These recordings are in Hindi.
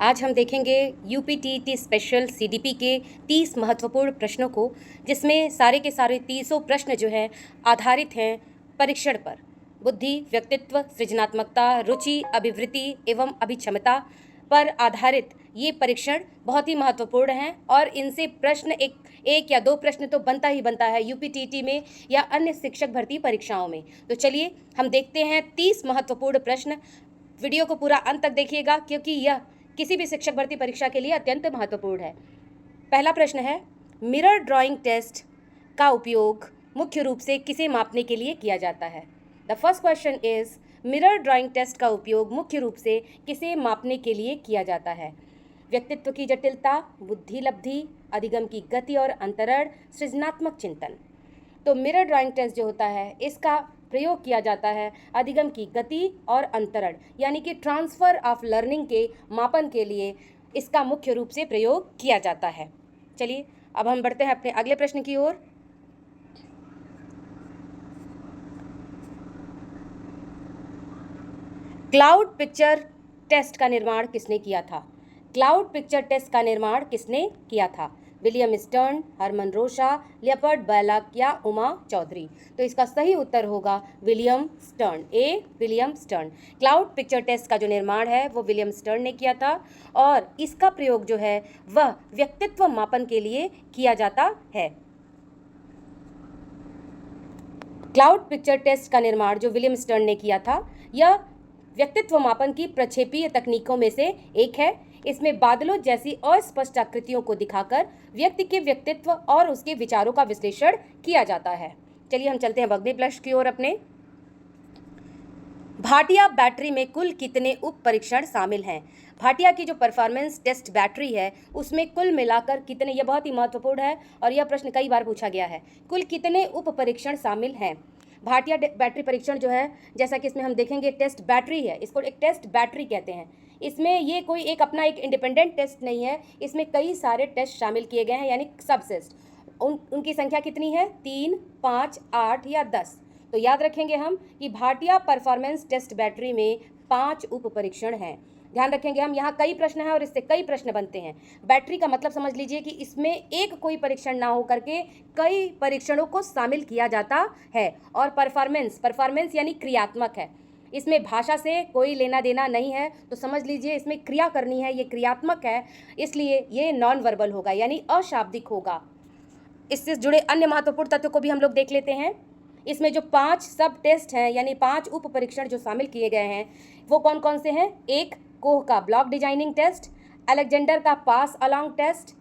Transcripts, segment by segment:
आज हम देखेंगे यूपीटीटी स्पेशल सीडीपी के 30 महत्वपूर्ण प्रश्नों को, जिसमें सारे के सारे 30 प्रश्न जो हैं आधारित हैं परीक्षण पर। बुद्धि, व्यक्तित्व, सृजनात्मकता, रुचि, अभिवृत्ति एवं अभिक्षमता पर आधारित ये परीक्षण बहुत ही महत्वपूर्ण हैं और इनसे प्रश्न एक या दो प्रश्न तो बनता ही बनता है यूपीटीटी में या अन्य शिक्षक भर्ती परीक्षाओं में। तो चलिए हम देखते हैं 30 महत्वपूर्ण प्रश्न। वीडियो को पूरा अंत तक देखिएगा क्योंकि यह किसी भी शिक्षक भर्ती परीक्षा के लिए अत्यंत महत्वपूर्ण है। पहला प्रश्न है, मिरर ड्राइंग टेस्ट का उपयोग मुख्य रूप से किसे मापने के लिए किया जाता है? The first question is, mirror drawing test का उपयोग मुख्य रूप से किसे मापने के लिए किया जाता है? व्यक्तित्व की जटिलता, बुद्धि लब्धि, अधिगम की गति और अंतरण, सृजनात्मक चिंतन। तो मिरर ड्राइंग टेस्ट जो होता है इसका प्रयोग किया जाता है अधिगम की गति और अंतरण यानी कि ट्रांसफ़र ऑफ लर्निंग के मापन के लिए इसका मुख्य रूप से प्रयोग किया जाता है। चलिए अब हम बढ़ते हैं अपने अगले प्रश्न की ओर। क्लाउड पिक्चर टेस्ट का निर्माण किसने किया था? क्लाउड पिक्चर टेस्ट का निर्माण किसने किया था? William Stern, Hermann Rorschach, Leopold Bellak या उमा चौधरी? तो इसका सही उत्तर होगा William Stern, A William Stern. Cloud picture test का जो निर्माण है वो विलियम स्टर्न ने किया था और इसका प्रयोग जो है वह व्यक्तित्व मापन के लिए किया जाता है। क्लाउड पिक्चर टेस्ट का निर्माण जो विलियम स्टर्न ने किया था यह व्यक्तित्व मापन की प्रक्षेपीय तकनीकों में से एक है। इसमें बादलों जैसी अस्पष्ट आकृतियों को दिखाकर व्यक्ति के व्यक्तित्व और उसके विचारों का विश्लेषण किया जाता है। चलिए हम चलते हैं अगले प्रश्न की ओर अपने। भाटिया बैटरी में कुल कितने उप परीक्षण शामिल हैं? भाटिया की जो परफॉर्मेंस टेस्ट बैटरी है उसमें कुल मिलाकर कितने, यह बहुत ही महत्वपूर्ण है और यह प्रश्न कई बार पूछा गया है, कुल कितने उप परीक्षण शामिल हैं? भाटिया बैटरी परीक्षण जो है, जैसा कि इसमें हम देखेंगे टेस्ट बैटरी है, इसको एक टेस्ट बैटरी कहते हैं। इसमें ये कोई एक अपना एक इंडिपेंडेंट टेस्ट नहीं है, इसमें कई सारे टेस्ट शामिल किए गए हैं यानी सबसेस्ट। उनकी संख्या कितनी है? 3, 5, 8 या 10। तो याद रखेंगे हम कि भाटिया परफॉर्मेंस टेस्ट बैटरी में 5 उप परीक्षण हैं। ध्यान रखेंगे हम, यहाँ कई प्रश्न हैं और इससे कई प्रश्न बनते हैं। बैटरी का मतलब समझ लीजिए कि इसमें एक कोई परीक्षण ना हो करके कई परीक्षणों को शामिल किया जाता है। और परफॉर्मेंस यानी क्रियात्मक है, इसमें भाषा से कोई लेना देना नहीं है, तो समझ लीजिए इसमें क्रिया करनी है, ये क्रियात्मक है, इसलिए ये नॉन वर्बल होगा यानी अशाब्दिक होगा। इससे जुड़े अन्य महत्वपूर्ण तथ्यों को भी हम लोग देख लेते हैं। इसमें जो 5 सब टेस्ट हैं यानी 5 उप परीक्षण जो शामिल किए गए हैं वो कौन कौन से हैं? एक, कोह का ब्लॉक डिजाइनिंग टेस्ट, अलेक्जेंडर का pass along test,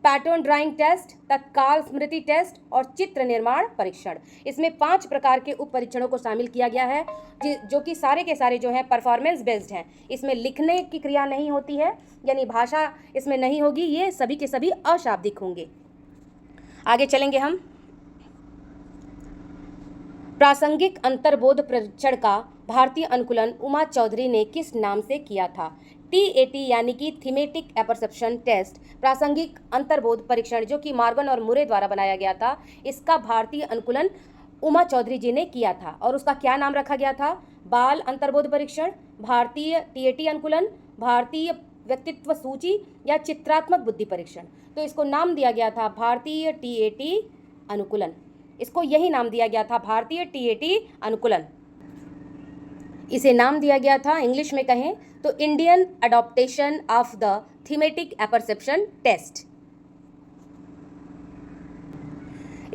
pattern drawing test, तत्काल स्मृति टेस्ट और चित्र निर्माण परीक्षण। इसमें 5 प्रकार के उप परीक्षणों को शामिल किया गया है जो कि सारे के सारे जो हैं परफॉर्मेंस बेस्ड हैं। इसमें लिखने की क्रिया नहीं होती है यानी भाषा इसमें नहीं होगी, ये सभी के सभी अशाब्दिक होंगे। आगे चलेंगे हम। प्रासंगिक अंतर्बोध परीक्षण का भारतीय अनुकूलन उमा चौधरी ने किस नाम से किया था? TAT यानी कि थीमेटिक एपरसेप्शन टेस्ट, प्रासंगिक अंतर्बोध परीक्षण जो कि मॉर्गन और मुरे द्वारा बनाया गया था, इसका भारतीय अनुकूलन उमा चौधरी जी ने किया था और उसका क्या नाम रखा गया था? बाल अंतर्बोध परीक्षण, भारतीय TAT अनुकूलन, भारतीय व्यक्तित्व सूची या चित्रात्मक बुद्धि परीक्षण? तो इसको नाम दिया गया था भारतीय TAT अनुकूलन, इसको यही नाम दिया गया था भारतीय TAT अनुकूलन। इसे नाम दिया गया था, इंग्लिश में कहें तो Indian adaptation of the thematic apperception test.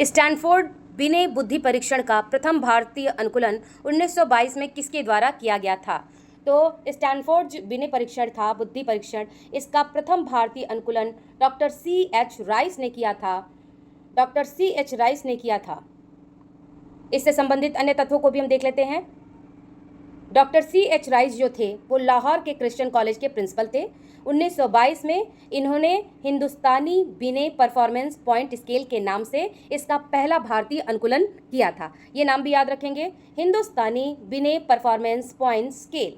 Stanford Binet बुद्धि परीक्षण का प्रथम भारतीय अनुकूलन 1922 में किसके द्वारा किया गया था? तो स्टैनफोर्ड बिने परीक्षण था बुद्धि परीक्षण, इसका प्रथम भारतीय अनुकूलन डॉक्टर CH राइस ने किया था, डॉक्टर CH राइस ने किया था। इससे संबंधित अन्य तथ्यों को भी हम देख लेते हैं। डॉक्टर CH राइस जो थे वो लाहौर के क्रिश्चियन कॉलेज के प्रिंसिपल थे। 1922 में इन्होंने हिंदुस्तानी बिने परफॉर्मेंस पॉइंट स्केल के नाम से इसका पहला भारतीय अनुकूलन किया था। ये नाम भी याद रखेंगे, हिंदुस्तानी बिने परफॉर्मेंस पॉइंट स्केल।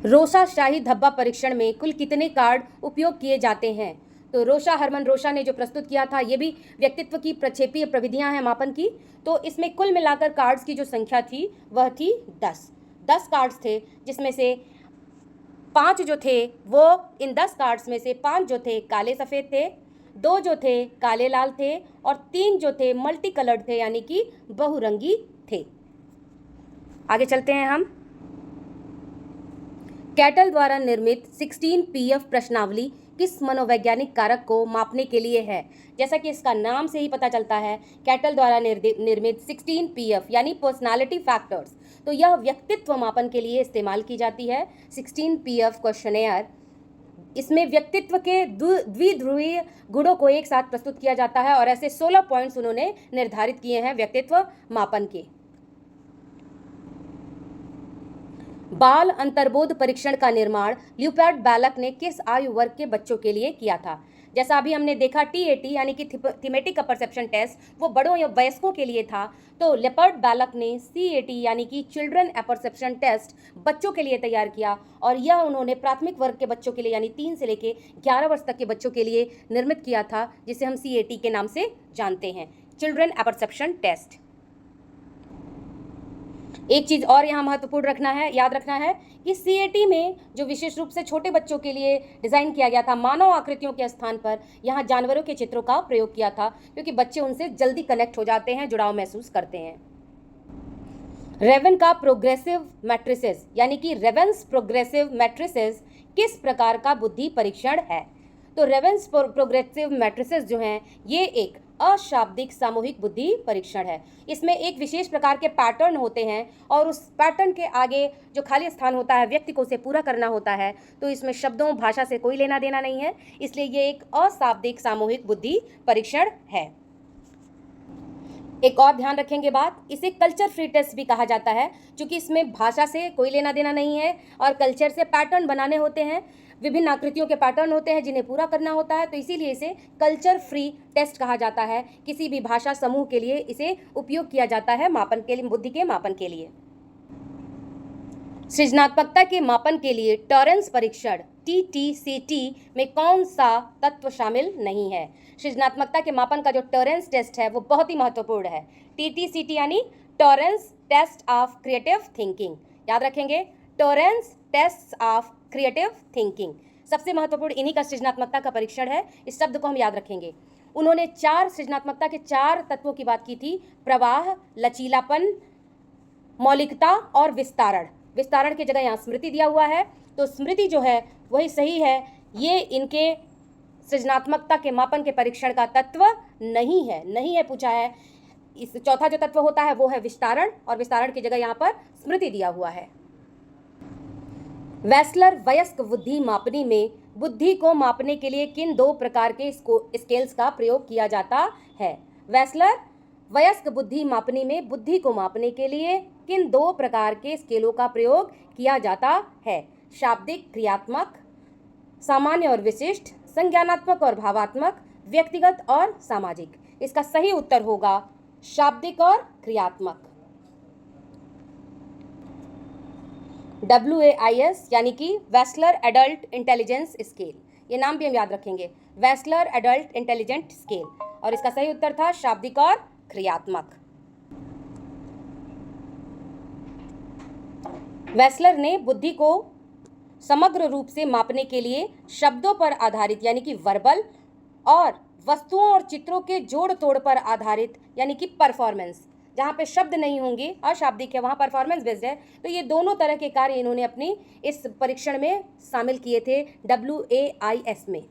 रोशा शाही धब्बा परीक्षण में कुल कितने कार्ड उपयोग किए जाते हैं? तो रोशा, हरमन रोशा ने जो प्रस्तुत किया था, ये भी व्यक्तित्व की प्रक्षेपीय प्रविधियां हैं मापन की। तो इसमें कुल मिलाकर कार्ड्स की जो संख्या थी वह थी 10 कार्ड्स थे, जिसमें से 5 जो थे वो इन 10 कार्ड्स में से 5 जो थे काले सफ़ेद थे, 2 जो थे काले लाल थे और 3 जो थे मल्टी कलर्ड थे यानी कि बहुरंगी थे। आगे चलते हैं हम। कैटल द्वारा निर्मित 16 पीएफ प्रश्नावली किस मनोवैज्ञानिक कारक को मापने के लिए है? जैसा कि इसका नाम से ही पता चलता है, कैटल द्वारा निर्मित 16 पीएफ यानी पर्सनालिटी फैक्टर्स, तो यह व्यक्तित्व मापन के लिए इस्तेमाल की जाती है। 16 पीएफ क्वेश्चनेयर, इसमें व्यक्तित्व के द्विध्रुवीय गुणों को एक साथ प्रस्तुत किया जाता है और ऐसे 16 पॉइंट्स उन्होंने निर्धारित किए हैं व्यक्तित्व मापन के। बाल अंतर्बोध परीक्षण का निर्माण ल्यूपर्ट बैलक ने किस आयु वर्ग के बच्चों के लिए किया था? जैसा अभी हमने देखा TAT यानी कि थीमेटिक परसेप्शन टेस्ट वो बड़ों या वयस्कों के लिए था, तो ल्यूपर्ट बैलक ने CAT यानी कि चिल्ड्रन परसेप्शन टेस्ट बच्चों के लिए तैयार किया और यह उन्होंने प्राथमिक वर्ग के बच्चों के लिए यानी 3 से लेकर 11 वर्ष तक के बच्चों के लिए निर्मित किया था, जिसे हम CAT के नाम से जानते हैं, चिल्ड्रन परसेप्शन टेस्ट। एक चीज़ और यहाँ महत्वपूर्ण याद रखना है कि CAT में जो विशेष रूप से छोटे बच्चों के लिए डिज़ाइन किया गया था, मानव आकृतियों के स्थान पर यहाँ जानवरों के चित्रों का प्रयोग किया था, क्योंकि बच्चे उनसे जल्दी कनेक्ट हो जाते हैं, जुड़ाव महसूस करते हैं। रेवन का प्रोग्रेसिव मैट्रिसेस यानी कि रेवेंस प्रोग्रेसिव मैट्रिसेस किस प्रकार का बुद्धि परीक्षण है? तो रेवेंस प्रोग्रेसिव मैट्रिसेस जो हैं ये एक अशाब्दिक सामूहिक बुद्धि परीक्षण है। इसमें एक विशेष प्रकार के पैटर्न होते हैं और उस पैटर्न के आगे जो खाली स्थान होता है व्यक्ति को उसे पूरा करना होता है, तो इसमें शब्दों भाषा से कोई लेना देना नहीं है, इसलिए ये एक अशाब्दिक सामूहिक बुद्धि परीक्षण है। एक और ध्यान रखेंगे बात, इसे कल्चर फ्री टेस्ट भी कहा जाता है, क्योंकि इसमें भाषा से कोई लेना देना नहीं है और कल्चर से पैटर्न बनाने होते हैं, विभिन्न आकृतियों के पैटर्न होते हैं जिन्हें पूरा करना होता है, तो इसीलिए इसे कल्चर फ्री टेस्ट कहा जाता है। किसी भी भाषा समूह के लिए इसे उपयोग किया जाता है मापन के लिए, बुद्धि के मापन के लिए। सृजनात्मकता के मापन के लिए टॉरेंस परीक्षण TTCT में कौन सा तत्व शामिल नहीं है? सृजनात्मकता के मापन का जो टॉरेंस टेस्ट है वो बहुत ही महत्वपूर्ण है। TTCT यानी Torrance test of creative thinking, याद रखेंगे, Torrance test of creative thinking सबसे महत्वपूर्ण इन्हीं का सृजनात्मकता का परीक्षण है। इस शब्द को हम याद रखेंगे। उन्होंने 4 सृजनात्मकता के 4 तत्वों की बात की थी, प्रवाह, लचीलापन, मौलिकता और विस्तारण। विस्तारण की जगह यहाँ स्मृति दिया हुआ है, तो स्मृति जो है वही सही है, ये इनके सृजनात्मकता के मापन के परीक्षण का तत्व नहीं है पूछा है। इस चौथा जो तत्व होता है वो है विस्तारण, और विस्तारण की जगह यहाँ पर स्मृति दिया हुआ है। वेस्लर वयस्क बुद्धि मापनी में बुद्धि को मापने के लिए किन 2 प्रकार के स्केल्स का प्रयोग किया जाता है? वेस्लर वयस्क बुद्धि मापनी में बुद्धि को मापने के लिए किन 2 प्रकार के स्केलों का प्रयोग किया जाता है? शाब्दिक, क्रियात्मक, सामान्य और विशिष्ट, संज्ञानात्मक और भावात्मक, व्यक्तिगत और सामाजिक। इसका सही उत्तर होगा शाब्दिक और क्रियात्मक। WAIS यानी कि वेस्लर एडल्ट इंटेलिजेंस स्केल, ये नाम भी हम याद रखेंगे, वेस्लर एडल्ट इंटेलिजेंट स्केल, और इसका सही उत्तर था शाब्दिक और क्रियात्मक। वेस्लर ने बुद्धि को समग्र रूप से मापने के लिए शब्दों पर आधारित यानी कि वर्बल और वस्तुओं और चित्रों के जोड़ तोड़ पर आधारित यानी कि परफॉर्मेंस, जहाँ पे शब्द नहीं होंगे, अशाब्दिक है, वहाँ परफॉर्मेंस बेस्ड है, तो ये दोनों तरह के कार्य इन्होंने अपनी इस परीक्षण में शामिल किए थे WAIS में।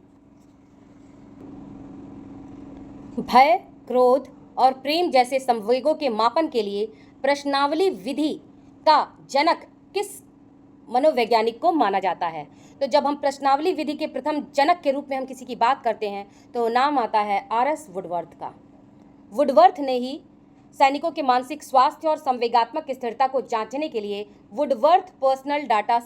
भय, क्रोध और प्रेम जैसे संवेगों के मापन के लिए प्रश्नावली विधि का जनक किस मनोवैज्ञानिक को माना जाता है? तो जब हम प्रश्नावली विधि के प्रथम जनक के रूप में हम किसी की बात करते हैं तो नाम आता है RS वुडवर्थ का। वुडवर्थ ने ही सैनिकों के मानसिक स्वास्थ्य और संवेगात्मक स्थिरता को जांचने के लिए वुडवर्थ पर्सनल डाटा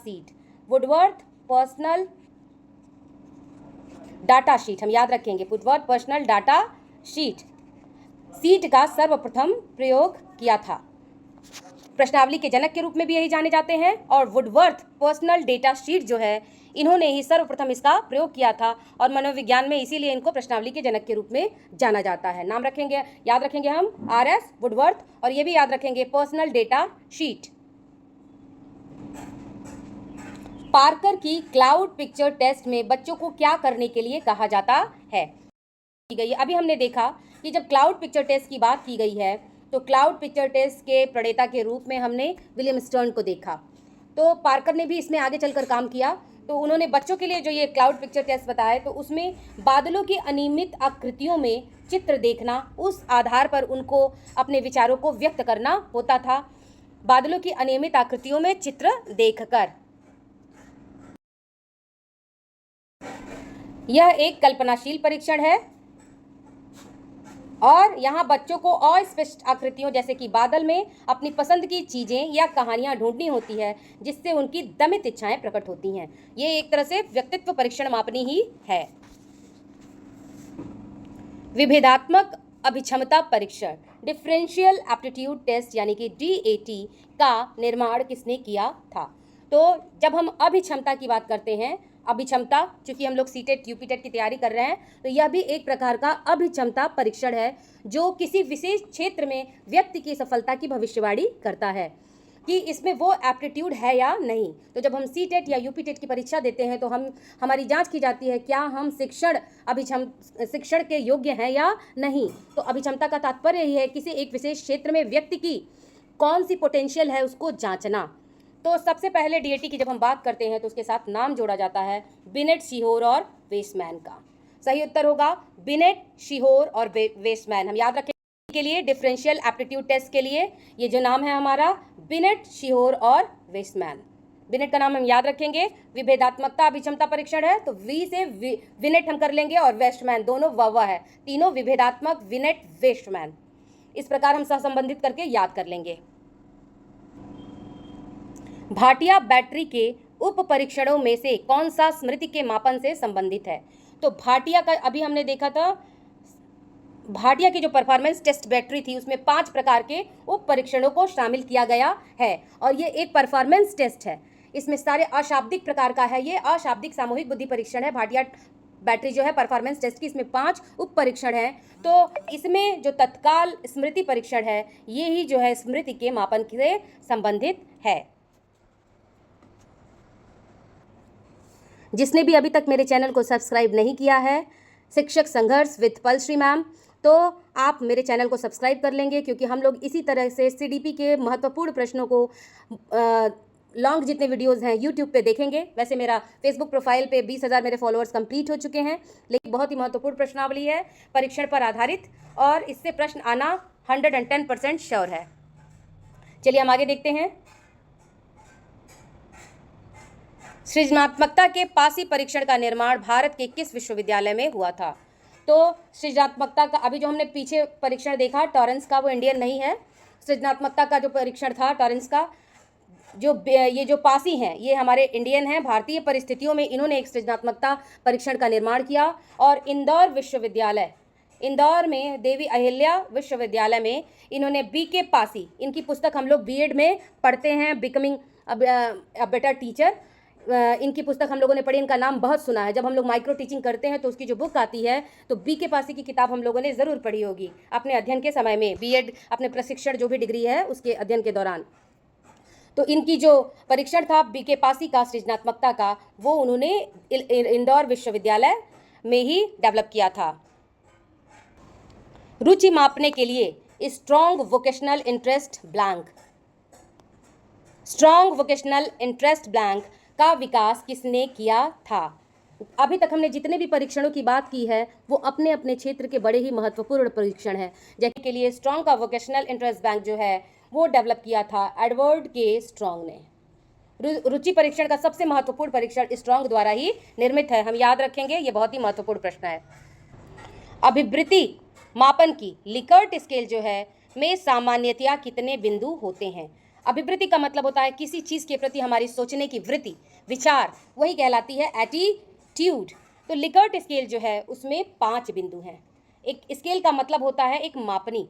शीट हम याद रखेंगे, वुडवर्थ पर्सनल डाटा शीट का सर्वप्रथम प्रयोग किया था। प्रश्नावली के जनक के रूप में भी यही जाने जाते हैं, और वुडवर्थ पर्सनल डेटा शीट जो है इन्होंने ही सर्वप्रथम इसका प्रयोग किया था, और मनोविज्ञान में इसीलिए इनको प्रश्नावली के जनक के रूप में जाना जाता है। नाम रखेंगे, याद रखेंगे हम RS वुडवर्थ, और ये भी याद रखेंगे पर्सनल डेटा शीट। पार्कर की क्लाउड पिक्चर टेस्ट में बच्चों को क्या करने के लिए कहा जाता है की गई है। अभी हमने देखा कि जब क्लाउड पिक्चर टेस्ट की बात की गई है तो क्लाउड पिक्चर टेस्ट के प्रणेता के रूप में हमने विलियम स्टर्न को देखा। तो पार्कर ने भी इसमें आगे चलकर काम किया। तो उन्होंने बच्चों के लिए जो ये क्लाउड पिक्चर टेस्ट बताया तो उसमें बादलों की अनियमित आकृतियों में चित्र देखना, उस आधार पर उनको अपने विचारों को व्यक्त करना होता था। बादलों की अनियमित आकृतियों में चित्र देखकर यह एक कल्पनाशील परीक्षण है और यहाँ बच्चों को अस्पष्ट आकृतियों जैसे कि बादल में अपनी पसंद की चीज़ें या कहानियाँ ढूंढनी होती है जिससे उनकी दमित इच्छाएं प्रकट होती हैं। ये एक तरह से व्यक्तित्व परीक्षण मापनी ही है। विभेदात्मक अभिक्षमता परीक्षण डिफरेंशियल एप्टीट्यूड टेस्ट यानी कि DAT का निर्माण किसने किया था? तो जब हम अभिक्षमता की बात करते हैं, अभिक्षमता, चूंकि हम लोग सीटेट यूपीटेट की तैयारी कर रहे हैं तो यह भी एक प्रकार का अभिक्षमता परीक्षण है जो किसी विशेष क्षेत्र में व्यक्ति की सफलता की भविष्यवाणी करता है कि इसमें वो एप्टीट्यूड है या नहीं। तो जब हम सीटेट या यूपीटेट की परीक्षा देते हैं तो हमारी जांच की जाती है क्या हम शिक्षण के योग्य हैं या नहीं। तो अभिक्षमता का तात्पर्य ही है किसी एक विशेष क्षेत्र में व्यक्ति की कौन सी पोटेंशियल है उसको जांचना। तो सबसे पहले DAT की जब हम बात करते हैं तो उसके साथ नाम जोड़ा जाता है बिनेट, शिहोर और वेस्टमैन का। सही उत्तर होगा बिनेट, शिहोर और वेस्टमैन। हम याद रखें के लिए डिफरेंशियल एप्टीट्यूड टेस्ट के लिए ये जो नाम है हमारा बिनेट, शिहोर और वेस्टमैन। बिनेट का नाम हम याद रखेंगे। विभेदात्मकता अभिक्षमता परीक्षण है तो वी से विनेट हम कर लेंगे और वेस्टमैन दोनों वावा है, तीनों विभेदात्मक, विनेट, वेस्टमैन। इस प्रकार हम सहसंबंधित करके याद कर लेंगे। भाटिया बैटरी के उप परीक्षणों में से कौन सा स्मृति के मापन से संबंधित है? तो भाटिया का अभी हमने देखा था, भाटिया की जो परफॉर्मेंस टेस्ट बैटरी थी उसमें 5 प्रकार के उप परीक्षणों को शामिल किया गया है और ये एक परफॉर्मेंस टेस्ट है। इसमें सारे अशाब्दिक प्रकार का है, ये अशाब्दिक सामूहिक बुद्धि परीक्षण है। भाटिया बैटरी जो है परफॉर्मेंस टेस्ट की, इसमें 5 उप परीक्षण है। तो इसमें जो तत्काल स्मृति परीक्षण है ये ही जो है स्मृति के मापन से संबंधित है। जिसने भी अभी तक मेरे चैनल को सब्सक्राइब नहीं किया है, शिक्षक संघर्ष विद पलश्री मैम, तो आप मेरे चैनल को सब्सक्राइब कर लेंगे क्योंकि हम लोग इसी तरह से CDP के महत्वपूर्ण प्रश्नों को लॉन्ग जितने वीडियोस हैं यूट्यूब पे देखेंगे। वैसे मेरा फेसबुक प्रोफाइल पे 20,000 मेरे फॉलोअर्स कंप्लीट हो चुके हैं, लेकिन बहुत ही महत्वपूर्ण प्रश्नावली है, परीक्षण पर आधारित, और इससे प्रश्न आना 110% श्योर है। चलिए हम आगे देखते हैं। सृजनात्मकता के पासी परीक्षण का निर्माण भारत के किस विश्वविद्यालय में हुआ था? तो सृजनात्मकता का अभी जो हमने पीछे परीक्षण देखा टॉरेंस का, वो इंडियन नहीं है। सृजनात्मकता का जो परीक्षण था टॉरेंस का, ये जो पासी हैं ये हमारे इंडियन हैं। भारतीय परिस्थितियों में इन्होंने एक सृजनात्मकता परीक्षण का निर्माण किया और इंदौर विश्वविद्यालय, इंदौर में देवी अहिल्या विश्वविद्यालय में इन्होंने BK पासी, इनकी पुस्तक हम लोग B.Ed में पढ़ते हैं, बिकमिंग अ बेटर टीचर, इनकी पुस्तक हम लोगों ने पढ़ी, इनका नाम बहुत सुना है। जब हम लोग माइक्रो टीचिंग करते हैं तो उसकी जो बुक आती है तो BK पासी की किताब हम लोगों ने ज़रूर पढ़ी होगी अपने अध्ययन के समय में, B.Ed अपने प्रशिक्षण जो भी डिग्री है उसके अध्ययन के दौरान। तो इनकी जो परीक्षण था BK पासी का सृजनात्मकता का, वो उन्होंने इंदौर विश्वविद्यालय में ही डेवलप किया था। रुचि मापने के लिए strong vocational interest blank, strong vocational interest blank का विकास किसने किया था? अभी तक हमने जितने भी परीक्षणों की बात की है वो अपने अपने क्षेत्र के बड़े ही महत्वपूर्ण परीक्षण हैं। जैसे के लिए स्ट्रॉन्ग का वोकेशनल इंटरेस्ट बैंक जो है वो डेवलप किया था एडवर्ड के स्ट्रॉन्ग ने। रुचि परीक्षण का सबसे महत्वपूर्ण परीक्षण स्ट्रॉन्ग द्वारा ही निर्मित है, हम याद रखेंगे, ये बहुत ही महत्वपूर्ण प्रश्न है। अभिवृत्ति मापन की लिकर्ट स्केल जो है में सामान्यतया कितने बिंदु होते हैं? अभिवृत्ति का मतलब होता है किसी चीज़ के प्रति हमारी सोचने की वृत्ति, विचार, वही कहलाती है एटीट्यूड। तो लिकर्ट स्केल जो है उसमें 5 बिंदु हैं। एक स्केल का मतलब होता है एक मापनी,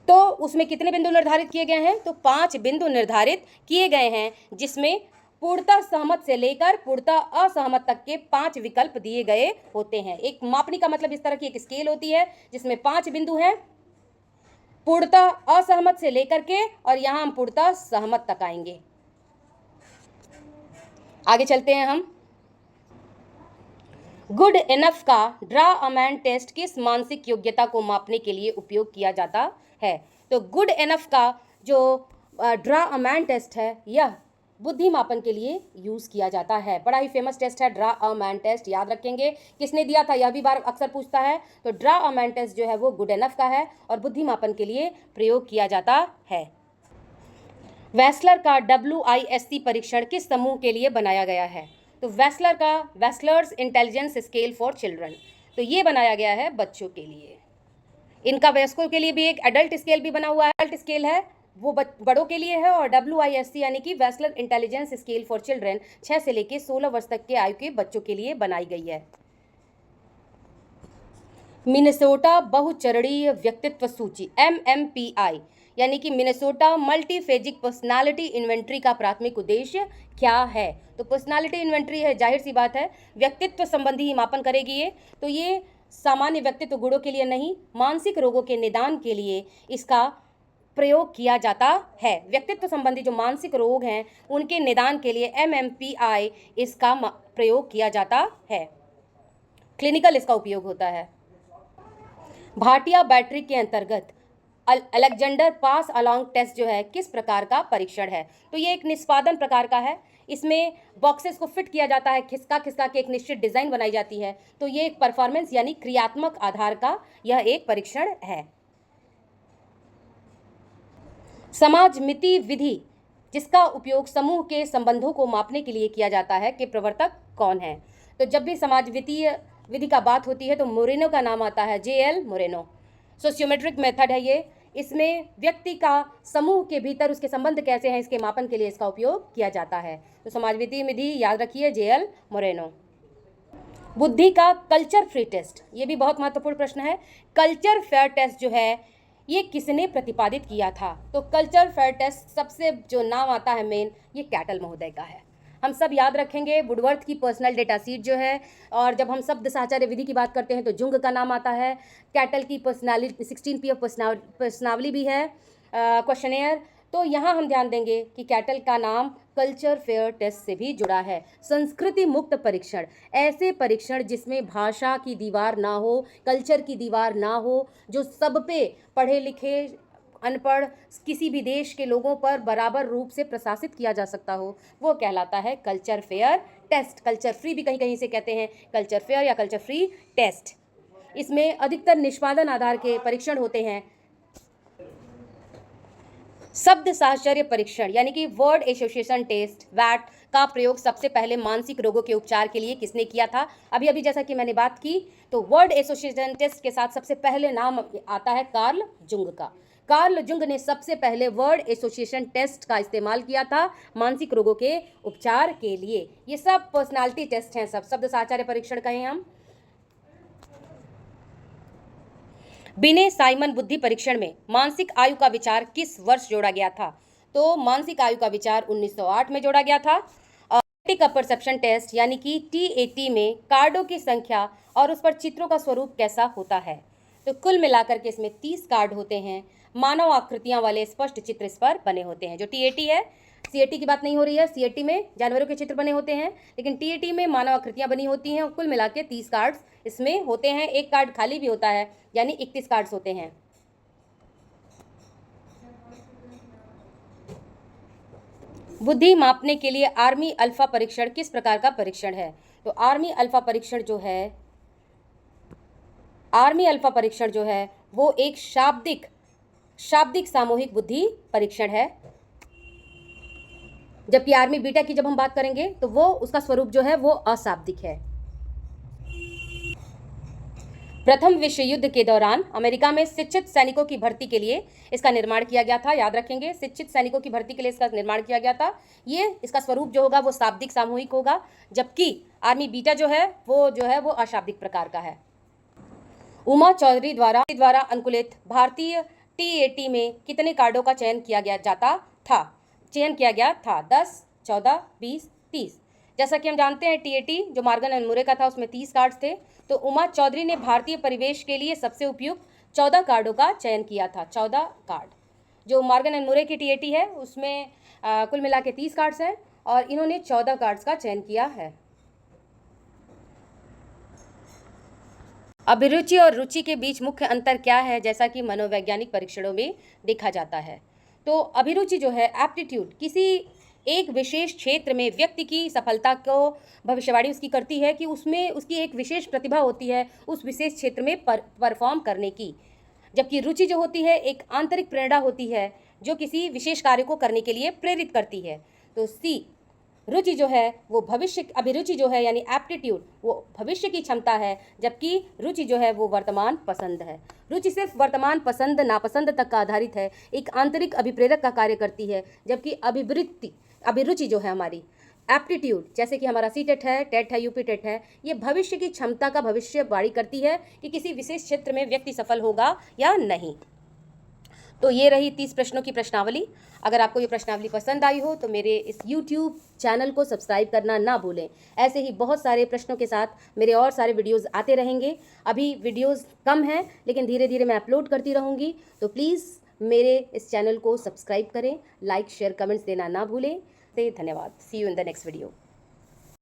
तो उसमें कितने बिंदु निर्धारित किए गए हैं? तो 5 बिंदु निर्धारित किए गए हैं जिसमें पूर्णतः सहमत से लेकर पूर्णतः असहमत तक के 5 विकल्प दिए गए होते हैं। एक मापनी का मतलब इस तरह की एक स्केल होती है जिसमें 5 बिंदु हैं, पूर्णतः असहमत से लेकर के, और यहाँ हम पूर्णतः सहमत तक आएंगे। आगे चलते हैं हम। गुड इनफ का ड्रा-अ-मैन टेस्ट किस मानसिक योग्यता को मापने के लिए उपयोग किया जाता है? तो गुड इनफ का जो ड्रा-अ-मैन टेस्ट है यह बुद्धि मापन के लिए यूज़ किया जाता है। बड़ा ही फेमस टेस्ट है ड्रा-अ-मैन टेस्ट, याद रखेंगे। किसने दिया था यह भी बार अक्सर पूछता है। तो ड्रा-अ-मैन टेस्ट जो है वो गुड इनफ का है और बुद्धि मापन के लिए प्रयोग किया जाता है। वेस्लर का WISC परीक्षण किस समूह के लिए बनाया गया है? तो वेस्लर का वेस्लर्स इंटेलिजेंस स्केल फॉर चिल्ड्रन, तो ये बनाया गया है बच्चों के लिए। इनका वयस्कों के लिए भी एक एडल्ट स्केल भी बना हुआ है। एडल्ट स्केल है वो बड़ों के लिए है और WISC यानी कि Wechsler intelligence scale for children 6 से लेकर 16 वर्ष तक के आयु के बच्चों के लिए बनाई गई है। मिनेसोटा बहुचरणीय व्यक्तित्व सूची MMPI यानी कि मिनेसोटा मल्टीफेजिक पर्सनालिटी इन्वेंट्री का प्राथमिक उद्देश्य क्या है? तो पर्सनालिटी इन्वेंट्री है, जाहिर सी बात है व्यक्तित्व संबंधी ही मापन करेगी ये। तो ये सामान्य व्यक्तित्व गुणों के लिए नहीं, मानसिक रोगों के निदान के लिए इसका प्रयोग किया जाता है। व्यक्तित्व संबंधी जो मानसिक रोग हैं उनके निदान के लिए MMPI इसका प्रयोग किया जाता है। क्लिनिकल इसका उपयोग होता है। भाटिया बैटरी के अंतर्गत अलेक्जेंडर पास अलोंग टेस्ट जो है किस प्रकार का परीक्षण है? तो ये एक निष्पादन प्रकार का है। इसमें बॉक्सेस को फिट किया जाता है, खिसका खिसका के एक निश्चित डिज़ाइन बनाई जाती है। तो ये एक परफॉर्मेंस यानी क्रियात्मक आधार का यह एक परीक्षण है। समाजमिति विधि जिसका उपयोग समूह के संबंधों को मापने के लिए किया जाता है के प्रवर्तक कौन है? तो जब भी समाजवितीय विधि का बात होती है तो मोरेनो का नाम आता है, JL मोरेनो। सोशियोमेट्रिक मेथड है ये। इसमें व्यक्ति का समूह के भीतर उसके संबंध कैसे हैं इसके मापन के लिए इसका उपयोग किया जाता है। तो समाजवितीय विधि याद रखिए, JL मोरेनो। बुद्धि का कल्चर फ्री टेस्ट, ये भी बहुत महत्वपूर्ण प्रश्न है। कल्चर फेयर टेस्ट जो है ये किसने प्रतिपादित किया था? तो कल्चर फेयर टेस्ट सबसे जो नाम आता है मेन, ये कैटल महोदय का है। हम सब याद रखेंगे वुडवर्थ की पर्सनल डेटा सीट जो है, और जब हम शब्द साहचर्य विधि की बात करते हैं तो जुंग का नाम आता है। कैटल की पर्सनालिटी 16P ऑफ पर्सनावली भी है क्वेश्चनेयर। तो यहाँ हम ध्यान देंगे कि कैटल का नाम कल्चर फेयर टेस्ट से भी जुड़ा है। संस्कृति मुक्त परीक्षण, ऐसे परीक्षण जिसमें भाषा की दीवार ना हो, कल्चर की दीवार ना हो, जो सब पे पढ़े लिखे अनपढ़ किसी भी देश के लोगों पर बराबर रूप से प्रशासित किया जा सकता हो, वो कहलाता है culture fair test. Culture free भी कहीं कहीं से कहते हैं, कल्चर फेयर या कल्चर फ्री टेस्ट। इसमें अधिकतर निष्पादन आधार के परीक्षण होते हैं। शब्द साहचर्य परीक्षण यानी कि वर्ड एसोसिएशन टेस्ट वैट का प्रयोग सबसे पहले मानसिक रोगों के उपचार के लिए किसने किया था? अभी अभी जैसा कि मैंने बात की, तो वर्ड एसोसिएशन टेस्ट के साथ सबसे पहले नाम आता है कार्ल जुंग का। कार्ल जुंग ने सबसे पहले वर्ड एसोसिएशन टेस्ट का इस्तेमाल किया था मानसिक रोगों के उपचार के लिए। ये सब पर्सनालिटी टेस्ट हैं, सब शब्द साहचर्य परीक्षण कहें हम। बिने साइमन बुद्धि परीक्षण में मानसिक आयु का विचार किस वर्ष जोड़ा गया था? तो मानसिक आयु का विचार 1908 में जोड़ा गया था। और का परसेप्शन टेस्ट यानी कि TAT में कार्डों की संख्या और उस पर चित्रों का स्वरूप कैसा होता है? तो कुल मिलाकर के इसमें 30 कार्ड होते हैं। मानव आकृतियां वाले स्पष्ट चित्र इस पर बने होते हैं। जो TAT है, CAT की बात नहीं हो रही है, CAT में जानवरों के चित्र बने होते हैं, लेकिन TAT में मानव आकृतियां बनी होती हैं। कुल मिला के 30 कार्ड्स इसमें होते हैं। एक कार्ड खाली भी होता है, यानी 31 कार्ड्स होते हैं। बुद्धि मापने के लिए आर्मी अल्फा परीक्षण किस प्रकार का परीक्षण है? तो आर्मी अल्फा परीक्षण जो है वो एक शाब्दिक सामूहिक बुद्धि परीक्षण है। जबकि आर्मी बीटा की जब हम बात करेंगे तो वो उसका स्वरूप जो है वो अशाब्दिक है। प्रथम विश्व युद्ध के दौरान अमेरिका में शिक्षित सैनिकों की भर्ती के लिए इसका निर्माण किया गया था। याद रखेंगे, शिक्षित सैनिकों की भर्ती के लिए इसका निर्माण किया गया था। ये इसका स्वरूप जो होगा वो शाब्दिक सामूहिक होगा, जबकि आर्मी बीटा जो है वो अशाब्दिक प्रकार का है। उमा चौधरी द्वारा अनुकूलित भारतीय TAT में कितने कार्डों का चयन किया गया था? 10, 14, 20, 30। जैसा कि हम जानते हैं TAT जो मॉर्गन एंड मुरे का था उसमें 30 कार्ड्स थे। तो उमा चौधरी ने भारतीय परिवेश के लिए सबसे उपयुक्त 14 कार्डों का चयन किया था। 14 कार्ड। जो मॉर्गन एंड मुरे की TAT है उसमें कुल मिला के 30 कार्ड्स हैं, और इन्होंने 14 कार्ड्स का चयन किया है। अभिरुचि और रुचि के बीच मुख्य अंतर क्या है, जैसा कि मनोवैज्ञानिक परीक्षणों में देखा जाता है। तो अभिरुचि जो है, एप्टीट्यूड, किसी एक विशेष क्षेत्र में व्यक्ति की सफलता को भविष्यवाणी उसकी करती है कि उसमें उसकी एक विशेष प्रतिभा होती है उस विशेष क्षेत्र में परफॉर्म करने की। जबकि रुचि जो होती है एक आंतरिक प्रेरणा होती है जो किसी विशेष कार्य को करने के लिए प्रेरित करती है। तो सी, रुचि जो है वो भविष्य, अभिरुचि जो है यानी एप्टीट्यूड वो भविष्य की क्षमता है, जबकि रुचि जो है वो वर्तमान पसंद है। रुचि सिर्फ वर्तमान पसंद नापसंद तक का आधारित है, एक आंतरिक अभिप्रेरक का कार्य करती है, जबकि अभिरुचि जो है हमारी एप्टीट्यूड, जैसे कि हमारा सीटेट है, टेट है, यूपी टेट है, ये भविष्य की क्षमता का भविष्यवाणी करती है कि किसी विशेष क्षेत्र में व्यक्ति सफल होगा या नहीं। तो ये रही 30 प्रश्नों की प्रश्नावली। अगर आपको ये प्रश्नावली पसंद आई हो तो मेरे इस YouTube चैनल को सब्सक्राइब करना ना भूलें। ऐसे ही बहुत सारे प्रश्नों के साथ मेरे और सारे वीडियोस आते रहेंगे। अभी वीडियोस कम हैं लेकिन धीरे धीरे मैं अपलोड करती रहूँगी, तो प्लीज़ मेरे इस चैनल को सब्सक्राइब करें, लाइक शेयर कमेंट्स देना ना भूलें। धन्यवाद। See you in the next video.